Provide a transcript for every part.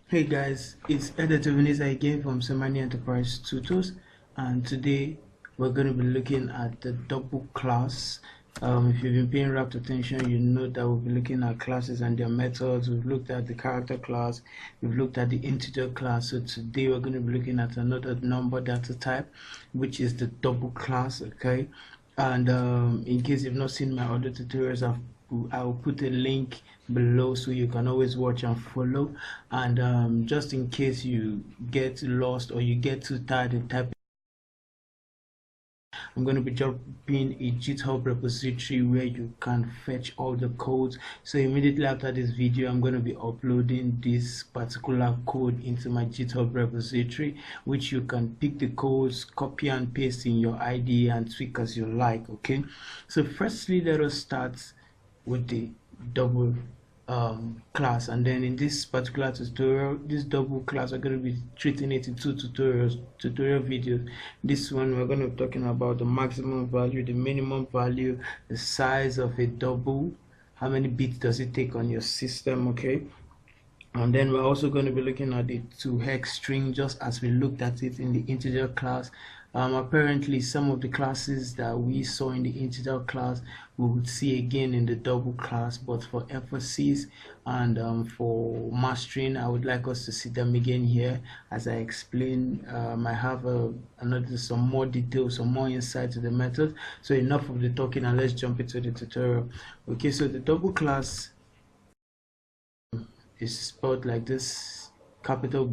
Hey guys, it's Editor Vanessa again from Semani Enterprise Tutors, and today we're going to be looking at the double class. If you've been paying rapt attention, you know that we'll be looking at classes and their methods. We've looked at the character class, we've looked at the integer class. So today we're going to be looking at another number data type, which is the double class. Okay, and in case you've not seen my other tutorials, I'll put a link below so you can always watch and follow. And just in case you get lost or you get too tired of typing, I'm going to be dropping a GitHub repository where you can fetch all the codes. So immediately after this video, I'm going to be uploading this particular code into my GitHub repository, which you can pick the codes, copy and paste in your IDE and tweak as you like. Okay, so firstly, let us start with the double class, and then in this particular tutorial, this double class, we're going to be treating it in two tutorial videos. This one, we're going to be talking about the maximum value, the minimum value, the size of a double, how many bits does it take on your system. Okay, and then we're also going to be looking at the toHexString, just as we looked at it in the integer class. Apparently some of the classes that we saw in the integer class we would see again in the double class, but for emphasis and for mastering, I would like us to see them again here. As I explained, I have some more details, some more insight to the method. So enough of the talking and let's jump into the tutorial. Okay, so the double class is spelled like this, capital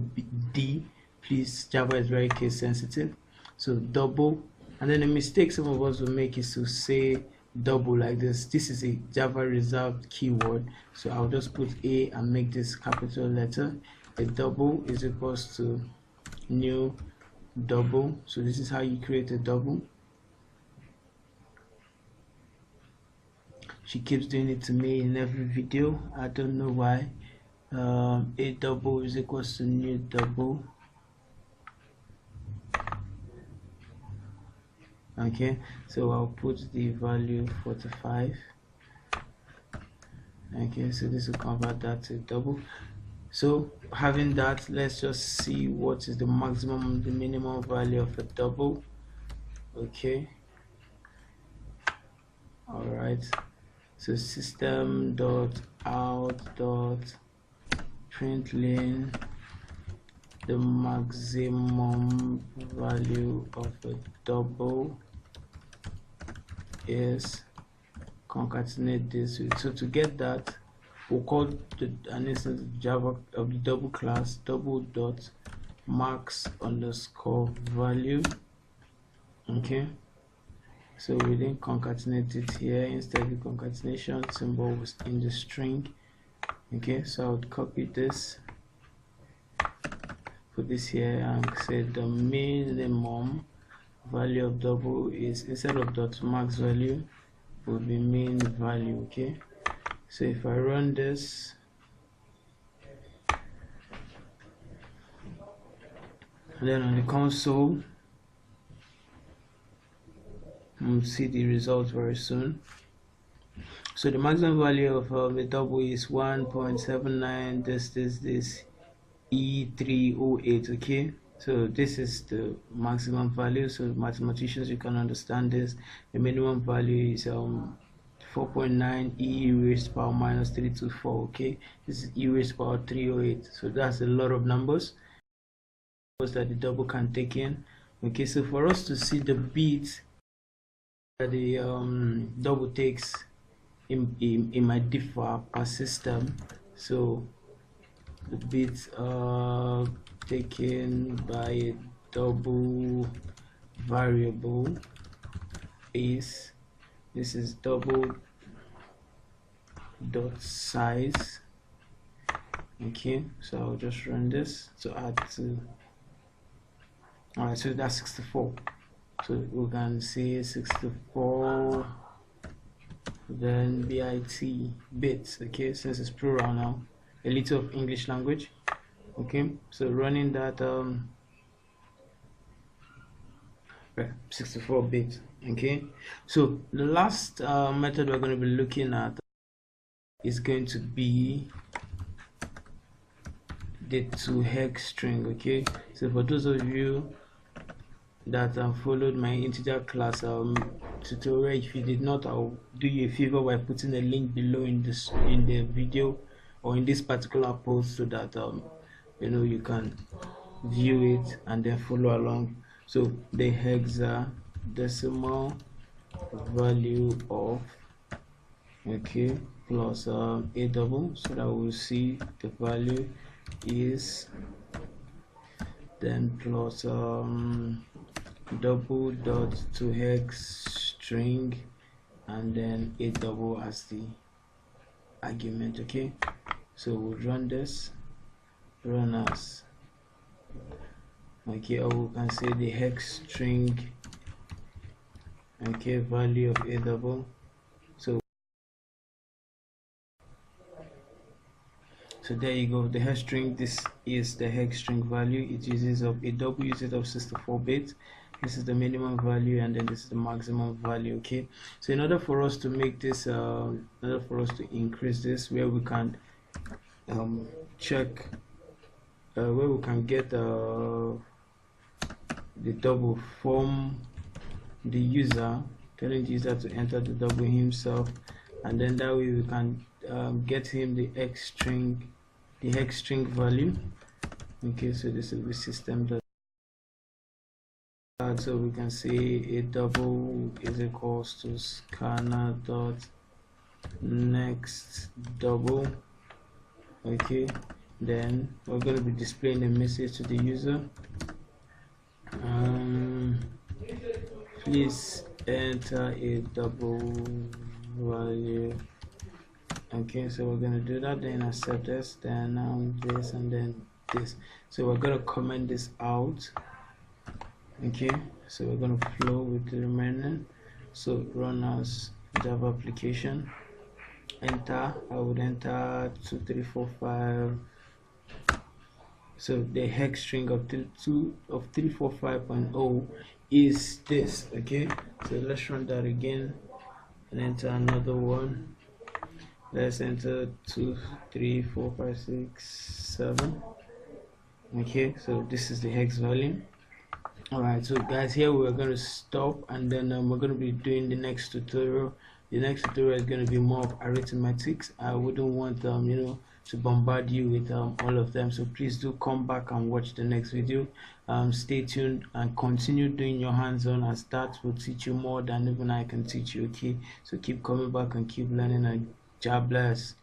D. Please, Java is very case sensitive. So double, and then the mistake some of us will make is to say double like this. This is a Java reserved keyword, so I'll just put A and make this capital letter. A double is equals to new double. So this is how you create a double. She keeps doing it to me in every video. I don't know why. A double is equals to new double. Okay, so I'll put the value 45. Okay, so this will convert that to double. So having that, let's just see what is the maximum, the minimum value of a double. Okay, all right, so system.out.println the maximum value of a double is, concatenate this. So to get that, we'll call an instance of Java of the double class double.max_value. Okay, so we didn't concatenate it here. Instead, the concatenation symbol was in the string. Okay, so I would copy this, put this here, and say the minimum value of double is, instead of .max value, will be min value. Okay, so if I run this, and then on the console, we'll see the results very soon. So the maximum value of the double is 1.79. This E308. Okay, so this is the maximum value. So mathematicians, you can understand this. The minimum value is 4.9 e raised to power minus 324. Okay, this is e raised to power 308. So that's a lot of numbers that the double can take in. Okay, so for us to see the bits that the double takes in my differ per system, so the bits are taken by a double variable is, this is Double.SIZE. Okay, so I'll just run this to add to, all right, so that's 64. So we can see 64, then bits. Okay, since it's plural now, a little of English language. Okay, so running that 64 bits. Okay, so the last method we're going to be looking at is going to be the toHexString. Okay, so for those of you that followed my integer class tutorial, if you did not, I'll do you a favor by putting a link below in the video or in this particular post, so that you can view it and then follow along. So the hexadecimal value of, okay, plus a double, so that we'll see the value is, then plus double dot to hex string, and then a double as the argument. Okay, so we'll run this, run as, okay, or we can say the hex string, okay, value of a double. So there you go, the hex string. This is the hex string value. It uses up a double uses of 64 bits. This is the minimum value, and then this is the maximum value. Okay, so in order for us to make this in order for us to increase this, where we can check where we can get the double from the user, telling the user to enter the double himself, and then that way we can get him the hex string value. Okay, so this is the system that, so we can say a double is equals to scanner dot next double. Okay, then we're going to be displaying a message to the user, please enter a double value. Okay, so we're going to do that, then accept this, then this, and then this. So we're going to comment this out. Okay, so we're going to flow with the remaining. So run as Java application, enter. I would enter 2345. So the hex string of 345.0 is this. Okay, so let's run that again and enter another one. Let's enter 2, 3, 4, 5, 6, 7. Okay, so this is the hex value. Alright, so guys, here we're going to stop, and then we're going to be doing the next tutorial. The next tutorial is going to be more of arithmetics. I wouldn't want to bombard you with all of them, so please do come back and watch the next video. Stay tuned and continue doing your hands-on, as that will teach you more than even I can teach you. Okay, so keep coming back and keep learning, and God bless.